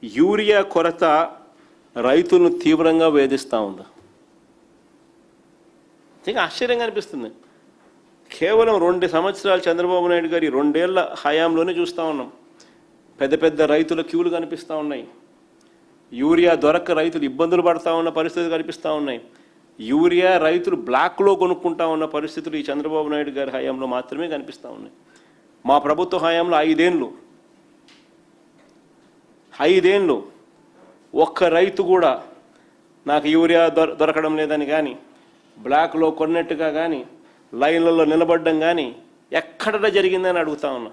Urea కొరత రైతులను తీవ్రంగా వేధిస్తూ ఉంది. ఇంకా ఆశ్చర్యంగా అనిపిస్తుంది. కేవలం 2 సంవత్సరాలు చంద్రబాబు నాయుడు గారి 2 ఏళ్ల హయాంలోనే చూస్తూ ఉన్నాం. పెద్ద పెద్ద రైతుల క్యూలు కనిపిస్తూ ఉన్నాయి. యూరియా దొరక్క రైతులు ఇబ్బందులు పడుతూ ఉన్న పరిస్థితులు కనిపిస్తూ ఉన్నాయి. యూరియా రైతులు బ్లాక్లో కొనుక్కుంటా ఉన్న పరిస్థితులు ఈ చంద్రబాబు నాయుడు గారి హయాంలో మాత్రమే కనిపిస్తూ ఉన్నాయి. మా ప్రభుత్వ హయాంలో 5 ఏళ్ళు ఒక్క రైతు కూడా నాకు యూరియా దొరకడం లేదని కానీ, బ్లాక్లో కొన్నట్టుగా కానీ, లైన్లలో నిలబడ్డం కానీ ఎక్కడ జరిగిందని అడుగుతా ఉన్నా.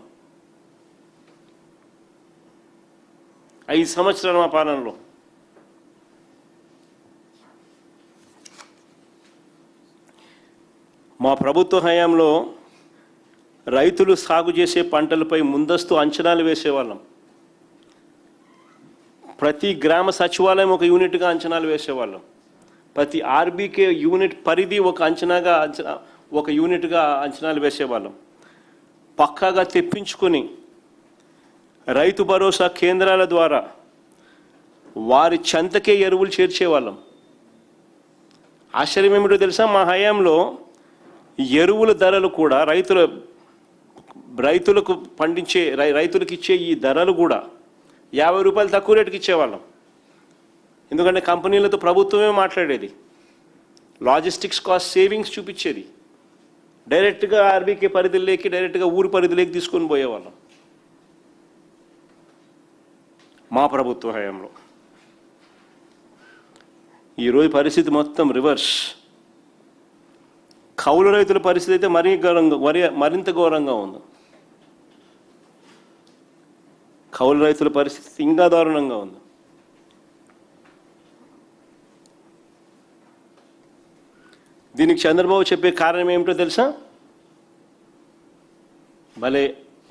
5 సంవత్సరాల మా పాలనలో మా ప్రభుత్వ హయాంలో రైతులు సాగు చేసే పంటలపై ముందస్తు అంచనాలు వేసేవాళ్ళం. ప్రతి గ్రామ సచివాలయం ఒక యూనిట్గా అంచనాలు వేసేవాళ్ళం. ప్రతి ఆర్బీకే యూనిట్ పరిధి ఒక యూనిట్గా అంచనాలు వేసేవాళ్ళం. పక్కాగా తెప్పించుకొని రైతు భరోసా కేంద్రాల ద్వారా వారి చెంతకే ఎరువులు చేర్చేవాళ్ళం. ఆశ్చర్యం ఏమిటో తెలుసా, మా హయాంలో ఎరువుల ధరలు కూడా రైతులకు పండించే రైతులకు ఇచ్చే ఈ ధరలు కూడా 50 రూపాయలు తక్కువ రేటుకి ఇచ్చేవాళ్ళం. ఎందుకంటే కంపెనీలతో ప్రభుత్వమే మాట్లాడేది, లాజిస్టిక్స్ కాస్ట్ సేవింగ్స్ చూపించేది. డైరెక్ట్గా ఆర్బీకే పరిధిలోకి, డైరెక్ట్గా ఊరి పరిధిలోకి తీసుకొని పోయేవాళ్ళం మా ప్రభుత్వ హయాంలో. ఈరోజు పరిస్థితి మొత్తం రివర్స్. కౌలు రైతుల పరిస్థితి అయితే మరింత ఘోరంగా ఉంది. కౌలు రైతుల పరిస్థితి ఇంకా దారుణంగా ఉంది. దీనికి చంద్రబాబు చెప్పే కారణం ఏమిటో తెలుసా? భలే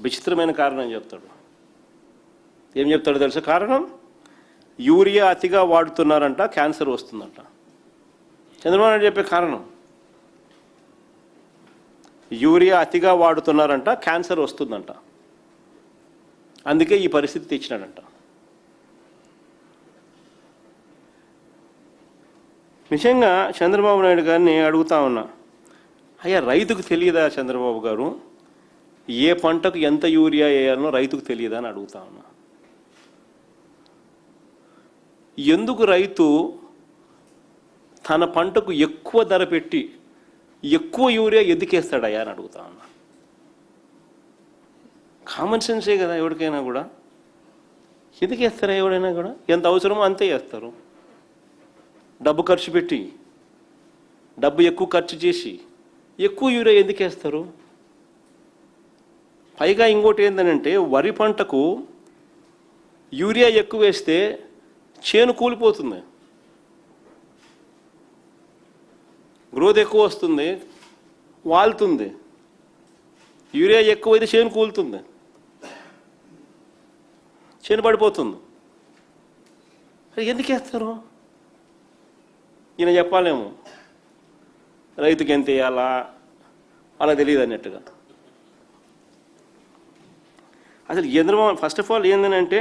విచిత్రమైన కారణం చెప్తాడు. ఏం చెప్తాడో తెలుసా కారణం? యూరియా అతిగా వాడుతున్నారంట, క్యాన్సర్ వస్తుందంట. చంద్రబాబు నాయుడు చెప్పే కారణం యూరియా అతిగా వాడుతున్నారంట, క్యాన్సర్ వస్తుందంట, అందుకే ఈ పరిస్థితి తెచ్చినాడంట. నిజంగా చంద్రబాబు నాయుడు గారిని అడుగుతా ఉన్నా, అయ్యా రైతుకు తెలియదా చంద్రబాబు గారు, ఏ పంటకు ఎంత యూరియా వేయాలనో రైతుకు తెలియదా అని అడుగుతా ఉన్నా. ఎందుకు రైతు తన పంటకు ఎక్కువ ధర పెట్టి ఎక్కువ యూరియా ఎందుకేస్తాడయ్యా అని అడుగుతా ఉన్నా. కామన్ సెన్సే కదా ఎవరికైనా కూడా. ఎందుకేస్తారా ఎవడైనా కూడా? ఎంత అవసరమో అంతే వేస్తారు. డబ్బు ఖర్చు పెట్టి, డబ్బు ఎక్కువ ఖర్చు చేసి ఎక్కువ యూరియా ఎందుకేస్తారు? పైగా ఇంకోటి ఏంటంటే, వరి పంటకు యూరియా ఎక్కువ వేస్తే చేను కూలిపోతుంది, గ్రోత్ ఎక్కువ వస్తుంది, వాలుతుంది. యూరియా ఎక్కువైతే చేను కూలుతుంది, చేను పడిపోతుంది. అది ఎందుకు వేస్తారు? ఈయన చెప్పాలేమో రైతుకి ఎంత వేయాలా అలా తెలియదు అన్నట్టుగా. అసలు చంద్రబాబు ఫస్ట్ ఆఫ్ ఆల్ ఏంటంటే,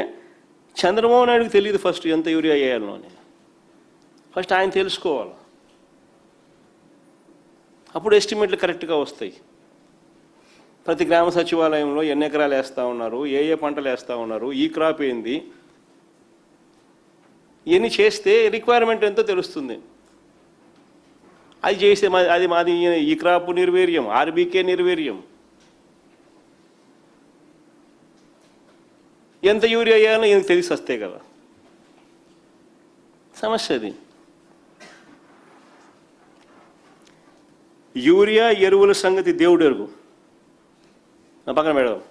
చంద్రబాబు నాయుడుకి తెలియదు ఫస్ట్ ఎంత యూరియా వేయాలో అని. ఫస్ట్ ఆయన తెలుసుకోవాలి, అప్పుడు ఎస్టిమేట్లు కరెక్ట్గా వస్తాయి. ప్రతి గ్రామ సచివాలయంలో ఎన్ని ఎకరాలు వేస్తూ ఉన్నారు, ఏ పంటలు వేస్తూ ఉన్నారు, ఈ క్రాప్ ఏంది, ఇవన్నీ చేస్తే రిక్వైర్మెంట్ ఎంతో తెలుస్తుంది. అది చేస్తే మాది ఈ క్రాప్ నిర్వీర్యం, ఆర్బీకే నిర్వీర్యం, ఎంత యూరియా వేయాలో ఈయనకు తెలిసి వస్తే కదా సమస్య. అది యూరియా ఎరువుల సంగతి దేవుడు ఎరుగు, నా పక్కన పెడదాం.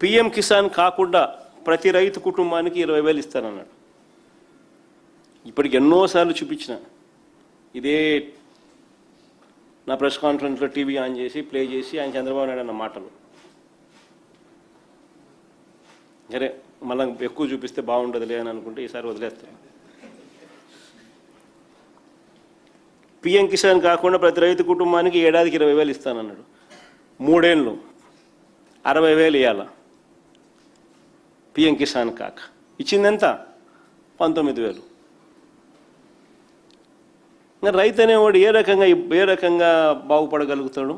పిఎం కిసాన్ కాకుండా ప్రతి రైతు కుటుంబానికి 20,000 ఇస్తానన్నాడు. ఇప్పటికి ఎన్నోసార్లు చూపించిన ఇదే నా ప్రెస్ కాన్ఫరెన్స్లో టీవీ ఆన్ చేసి ప్లే చేసి ఆయన చంద్రబాబు నాయుడు అన్న మాటలు. సరే మళ్ళీ ఎక్కువ చూపిస్తే బాగుండదులే అని అనుకుంటే ఈసారి వదిలేస్తాను. పిఎం కిసాన్ కాకుండా ప్రతి రైతు కుటుంబానికి ఏడాదికి 20,000 ఇస్తానన్నాడు. 3 ఏళ్ళు 60,000 ఇవ్వాల పిఎం కిసాన్ కాక. ఇచ్చింది ఎంత? 19,000. ఇంకా రైతు అనేవాడు ఏ రకంగా బాగుపడగలుగుతాడు?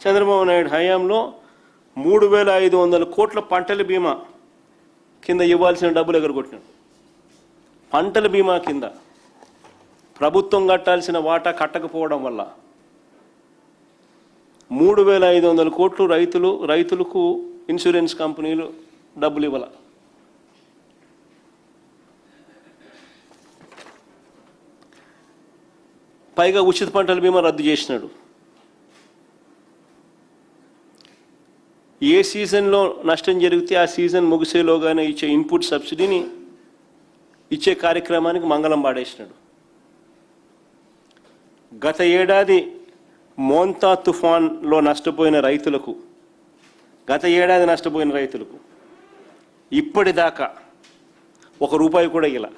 చంద్రబాబు నాయుడు హయాంలో 3,500 కోట్ల పంటల బీమా కింద ఇవ్వాల్సిన డబ్బులు ఎగరగొట్టినాడు. పంటల బీమా కింద ప్రభుత్వం కట్టాల్సిన వాటా కట్టకపోవడం వల్ల 3,500 కోట్లు రైతులకు ఇన్సూరెన్స్ కంపెనీలు డబ్బులు ఇవ్వాల. పైగా ఉచిత పంటల బీమా రద్దు చేసినాడు. ఏ సీజన్లో నష్టం జరిగితే ఆ సీజన్ ముగిసేలోగానే ఇచ్చే ఇన్పుట్ సబ్సిడీని ఇచ్చే కార్యక్రమానికి మంగళం పాడేసినాడు. గత ఏడాది మోంతా తుఫాన్లో నష్టపోయిన రైతులకు ఇప్పటిదాకా ₹1 కూడా ఇలా